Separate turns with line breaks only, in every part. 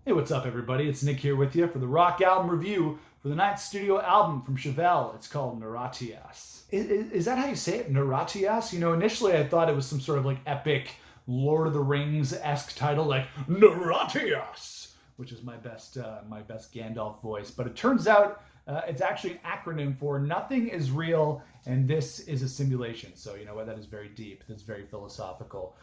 Hey, what's up, everybody? It's Nick here with you for the rock album review for the ninth studio album from Chevelle. It's called Niratias. Is that how you say it? Niratias? You know, initially I thought it was some sort of like epic Lord of the Rings-esque title, like Niratias, which is my best Gandalf voice. But it turns out it's actually an acronym for Nothing is Real and This is a Simulation. So, you know what? That is very deep. That's very philosophical.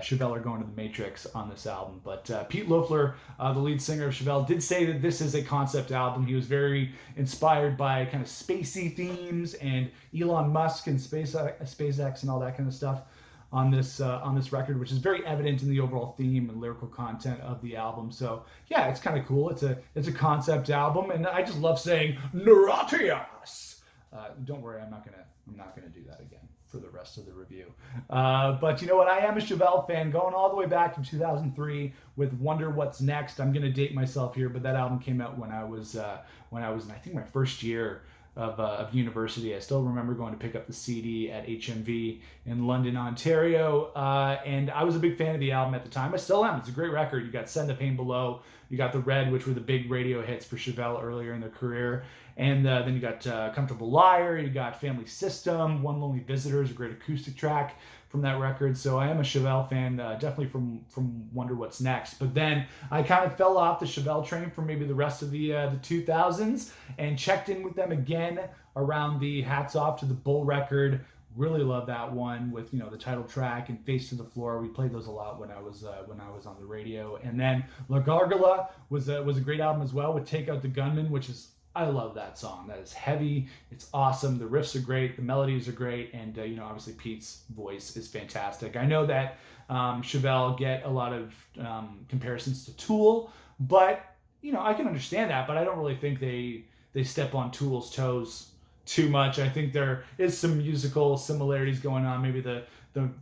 Chevelle are going to the Matrix on this album. But Pete Loeffler, the lead singer of Chevelle, did say that this is a concept album. He was very inspired by kind of spacey themes and Elon Musk and SpaceX and all that kind of stuff on this record, which is very evident in the overall theme and lyrical content of the album. So yeah, it's kind of cool. It's a concept album, and I just love saying Niratias. Don't worry, I'm not gonna do that again for the rest of the review. But you know what? I am a Chevelle fan, going all the way back to 2003 with Wonder What's Next. I'm gonna date myself here, but that album came out when I was in, I think, my first year of university. I still remember going to pick up the CD at HMV in London, Ontario, and I was a big fan of the album at the time. I still am. It's a great record. You got Send the Pain Below, you got The Red, which were the big radio hits for Chevelle earlier in their career, and then you got Comfortable Liar, you got Family System, One Lonely Visitor is a great acoustic track from that record. So I am a Chevelle fan, definitely from Wonder What's Next. But then I kind of fell off the Chevelle train for maybe the rest of the 2000s and checked in with them again around the Hats Off to the Bull record. Really love that one with, you know, the title track and Face to the Floor. We played those a lot when I was on the radio. And then La Gargola was a great album as well with Take Out the Gunman, which is, I love that song. That is heavy. It's awesome. The riffs are great. The melodies are great. And, you know, obviously Pete's voice is fantastic. I know that Chevelle get a lot of comparisons to Tool, but, you know, I can understand that, but I don't really think they step on Tool's toes too much. I think there is some musical similarities going on. Maybe the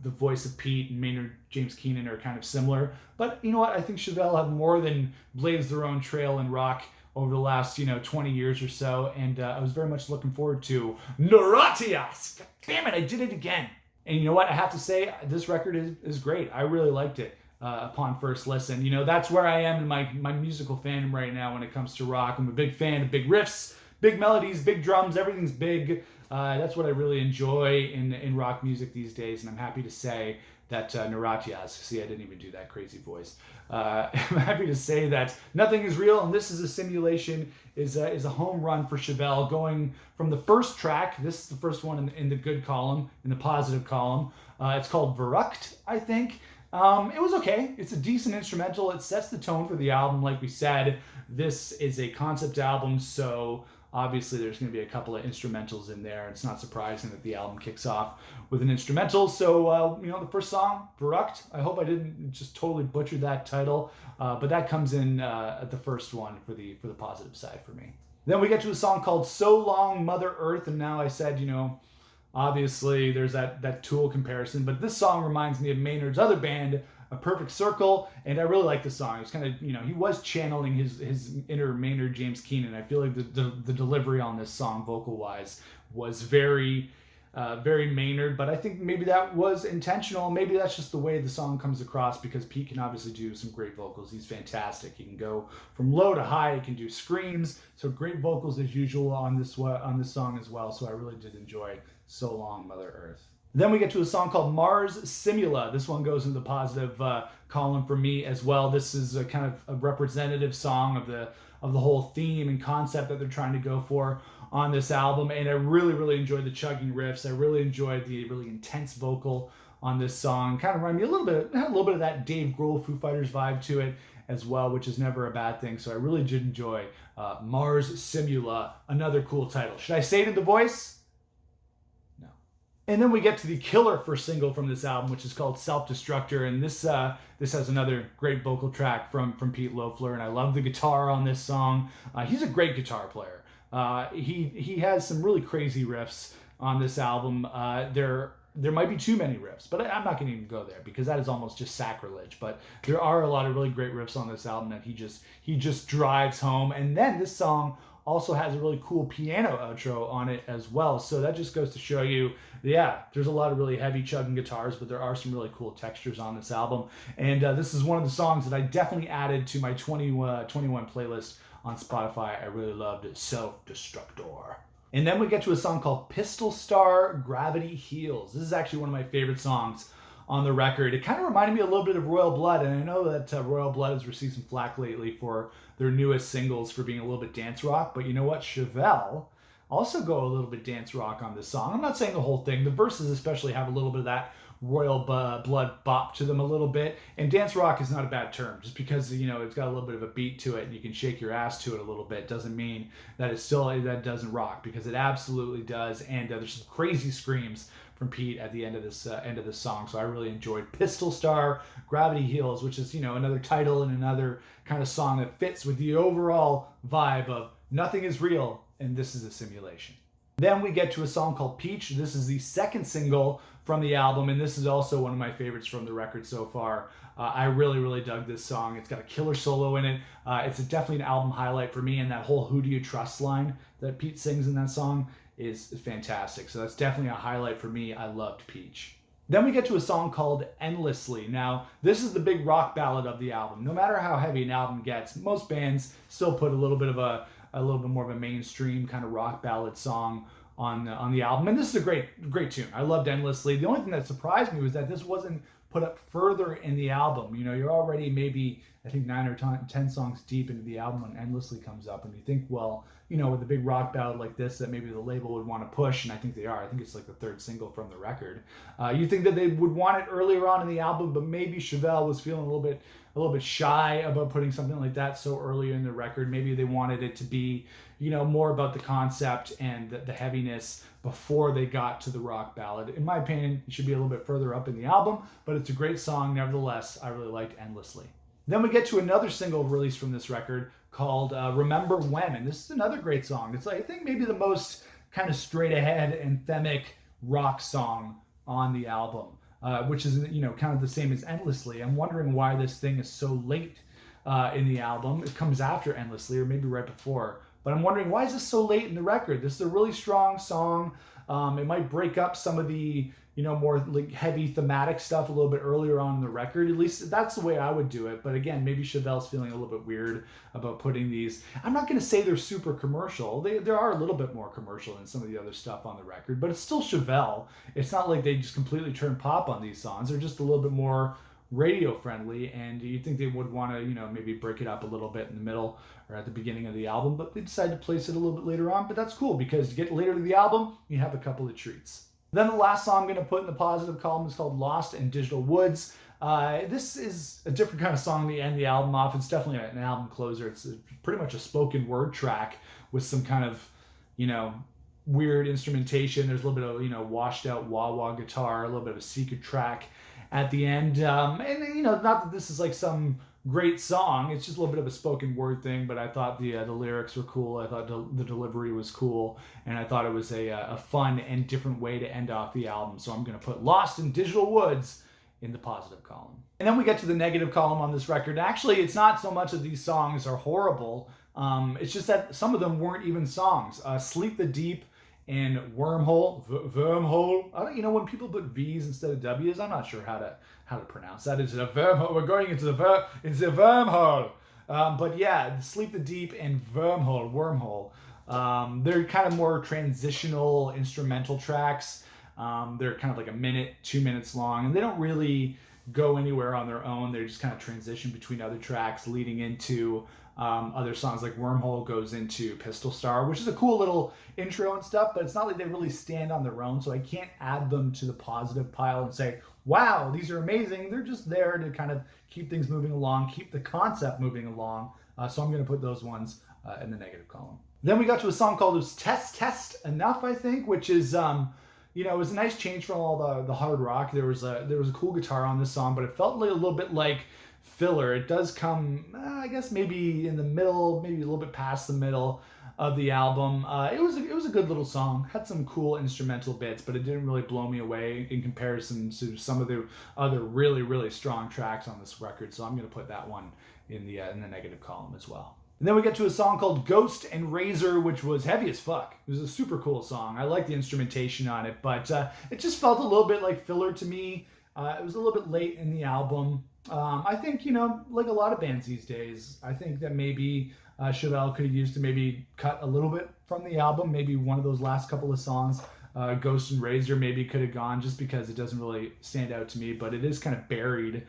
voice of Pete and Maynard James Keenan are kind of similar. But, you know what? I think Chevelle have more than blazed their own trail in rock over the last, 20 years or so, and I was very much looking forward to Niratias. God damn it, I did it again. And you know what? I have to say, this record is great. I really liked it upon first listen. You know, that's where I am in my musical fandom right now when it comes to rock. I'm a big fan of big riffs, big melodies, big drums. Everything's big. That's what I really enjoy in rock music these days, and I'm happy to say that Niratias, see, I didn't even do that crazy voice. I'm happy to say that Nothing is Real and This is a Simulation is a home run for Chevelle, going from the first track. This is the first one in the good column, in the positive column. It's called Verruckt, I think. It was okay. It's a decent instrumental. It sets the tone for the album. Like we said, this is a concept album, so obviously there's going to be a couple of instrumentals in there. It's not surprising that the album kicks off with an instrumental. So, the first song, Verruckt, I hope I didn't just totally butcher that title, but that comes in at the first one for the positive side for me. Then we get to a song called So Long, Mother Earth, and now I said, obviously there's that Tool comparison, but this song reminds me of Maynard's other band, A Perfect Circle, and I really like the song. It was kind of, he was channeling his inner Maynard James Keenan. I feel like the delivery on this song, vocal-wise, was very Maynard, but I think maybe that was intentional. Maybe that's just the way the song comes across, because Pete can obviously do some great vocals. He's fantastic. He can go from low to high. He can do screams. So great vocals as usual on this song as well. So I really did enjoy So Long, Mother Earth. Then we get to a song called Mars Simula. This one goes into the positive column for me as well. This is a kind of a representative song of the whole theme and concept that they're trying to go for on this album. And I really, really enjoyed the chugging riffs. I really enjoyed the really intense vocal on this song. Kind of reminded me had a little bit of that Dave Grohl Foo Fighters vibe to it as well, which is never a bad thing. So I really did enjoy Mars Simula, another cool title. Should I say it in the voice? And then we get to the killer first single from this album, which is called Self-Destructor, and this has another great vocal track from Pete Loeffler, and I love the guitar on this song. He's a great guitar player. He has some really crazy riffs on this album. There might be too many riffs, but I'm not going to even go there because that is almost just sacrilege. But there are a lot of really great riffs on this album that he just drives home. And then this song also has a really cool piano outro on it as well. So that just goes to show you, yeah, there's a lot of really heavy chugging guitars, but there are some really cool textures on this album. And this is one of the songs that I definitely added to my 21 playlist on Spotify. I really loved Self-Destructor. And then we get to a song called Pistol Star, Gravity Heals. This is actually one of my favorite songs on the record. It kind of reminded me a little bit of Royal Blood, and I know that Royal Blood has received some flack lately for their newest singles for being a little bit dance rock, but you know what? Chevelle also go a little bit dance rock on this song. I'm not saying the whole thing. The verses especially have a little bit of that Royal Blood bop to them a little bit, and dance rock is not a bad term. Just because, you know, it's got a little bit of a beat to it and you can shake your ass to it a little bit doesn't mean that that doesn't rock, because it absolutely does. And there's some crazy screams from Pete at the end of this song, so I really enjoyed Pistol Star, Gravity Heals, which is, you know, another title and another kind of song that fits with the overall vibe of nothing is real and this is a simulation. Then we get to a song called Peach. This is the second single from the album, and this is also one of my favorites from the record so far. I really dug this song. It's got a killer solo in it. It's definitely an album highlight for me, and that whole "Who do you trust" line that Pete sings in that song is fantastic. So that's definitely a highlight for me. I loved Peach. Then we get to a song called Endlessly. Now, this is the big rock ballad of the album. No matter how heavy an album gets, most bands still put a little bit more of a mainstream kind of rock ballad song on the album, and this is a great tune. I loved Endlessly. The only thing that surprised me was that this wasn't put up further in the album. You know, you're already maybe, I think, 9 or 10 songs deep into the album when Endlessly comes up, and you think, well, you know, with a big rock ballad like this that maybe the label would want to push, and I think they are. I think it's like the third single from the record. You think that they would want it earlier on in the album, but maybe Chevelle was feeling a little bit shy about putting something like that so early in the record. Maybe they wanted it to be, you know, more about the concept and the heaviness before they got to the rock ballad. In my opinion, it should be a little bit further up in the album, but it's a great song nevertheless. I really liked Endlessly. Then we get to another single released from this record called Remember When, and this is another great song. It's, I think, maybe the most kind of straight ahead anthemic rock song on the album, which is, you know, kind of the same as Endlessly. I'm wondering why this thing is so late in the album. It comes after Endlessly, or maybe right before, but I'm wondering, why is this so late in the record? This is a really strong song. It might break up some of the, you know, more like heavy thematic stuff a little bit earlier on in the record. At least that's the way I would do it. But again, maybe Chevelle's feeling a little bit weird about putting these. I'm not going to say they're super commercial. They are a little bit more commercial than some of the other stuff on the record, but it's still Chevelle. It's not like they just completely turn pop on these songs. They're just a little bit more radio friendly, and you'd think they would want to, you know, maybe break it up a little bit in the middle or at the beginning of the album, but they decided to place it a little bit later on. But that's cool, because to get later to the album, you have a couple of treats. Then the last song I'm going to put in the positive column is called Lost in Digital Woods. This is a different kind of song to end the album off. It's definitely an album closer. It's pretty much a spoken word track with some kind of, you know, weird instrumentation. There's a little bit of, you know, washed out wah-wah guitar, a little bit of a secret track at the end. And, you know, not that this is like some great song. It's just a little bit of a spoken word thing, but I thought the lyrics were cool. I thought the delivery was cool, and I thought it was a fun and different way to end off the album. So I'm going to put Lost in Digital Woods in the positive column. And then we get to the negative column on this record. Actually, it's not so much that these songs are horrible. It's just that some of them weren't even songs. Sleep the Deep and Wormhole, Wormhole. I don't, you know, when people put V's instead of W's, I'm not sure how to pronounce that. It's a wormhole. We're going into the wormhole. But yeah, Sleep the Deep and Wormhole. They're kind of more transitional instrumental tracks. They're kind of like a minute, 2 minutes long, and they don't really go anywhere on their own. They're just kind of transition between other tracks leading into other songs. Like Wormhole goes into Pistol Star, which is a cool little intro and stuff, but it's not like they really stand on their own, so I can't add them to the positive pile and say, wow, these are amazing. They're just there to kind of keep things moving along, keep the concept moving along. So I'm going to put those ones in the negative column. Then we got to a song called Test Enough, I think, which is, you know, it was a nice change from all the hard rock. There was a cool guitar on this song, but it felt like a little bit like filler. It does come, I guess, maybe in the middle, maybe a little bit past the middle of the album. It was a good little song. Had some cool instrumental bits, but it didn't really blow me away in comparison to some of the other really strong tracks on this record. So I'm going to put that one in the negative column as well. And then we get to a song called Ghost and Razor, which was heavy as fuck. It was a super cool song. I like the instrumentation on it, but it just felt a little bit like filler to me. It was a little bit late in the album. I think, like a lot of bands these days, I think that maybe Chevelle could have used to maybe cut a little bit from the album. Maybe one of those last couple of songs, Ghost and Razor, maybe could have gone, just because it doesn't really stand out to me, but it is kind of buried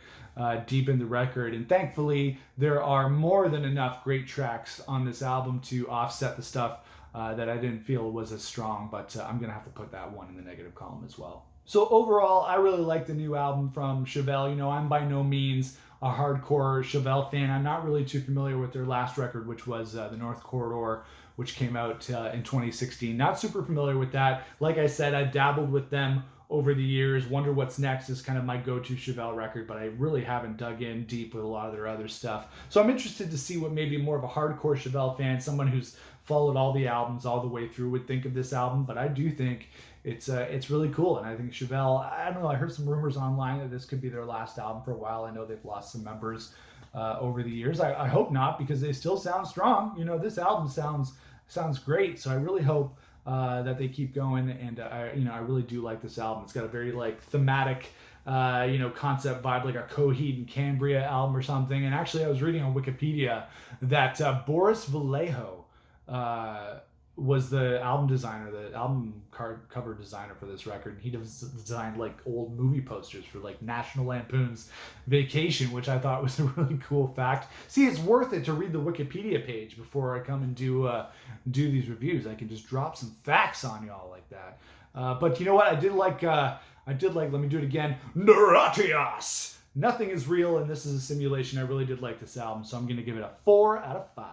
deep in the record. And thankfully, there are more than enough great tracks on this album to offset the stuff that I didn't feel was as strong, but I'm going to have to put that one in the negative column as well. So overall, I really like the new album from Chevelle. I'm by no means a hardcore Chevelle fan. I'm not really too familiar with their last record, which was The North Corridor, which came out in 2016. Not super familiar with that. Like I said, I've dabbled with them over the years. Wonder What's Next is kind of my go-to Chevelle record, but I really haven't dug in deep with a lot of their other stuff. So I'm interested to see what maybe more of a hardcore Chevelle fan, someone who's followed all the albums all the way through, would think of this album. But I do think it's really cool, and I think Chevelle, I don't know, I heard some rumors online that this could be their last album for a while. I know they've lost some members over the years. I hope not, because they still sound strong. This album sounds great, so I really hope that they keep going, and I really do like this album. It's got a very thematic concept vibe, like a Coheed and Cambria album or something. And actually, I was reading on Wikipedia that Boris Vallejo was the album designer, the album cover designer for this record. He designed old movie posters for National Lampoon's Vacation, which I thought was a really cool fact. See, it's worth it to read the Wikipedia page before I come and do these reviews. I can just drop some facts on y'all like that. But you know what? I did like, let me do it again, Niratias! Nothing is real, and this is a simulation. I really did like this album, so I'm going to give it a 4 out of 5.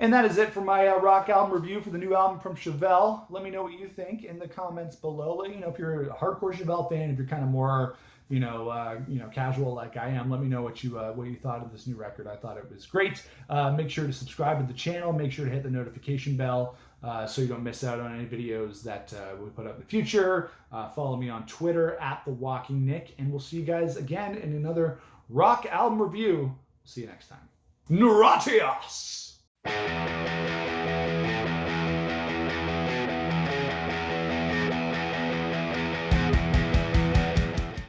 And that is it for my rock album review for the new album from Chevelle. Let me know what you think in the comments below. If you're a hardcore Chevelle fan, if you're kind of more, casual like I am, let me know what you thought of this new record. I thought it was great. Make sure to subscribe to the channel. Make sure to hit the notification bell so you don't miss out on any videos that we put up in the future. Follow me on Twitter @TheWalkingNick, and we'll see you guys again in another rock album review. See you next time. Niratias!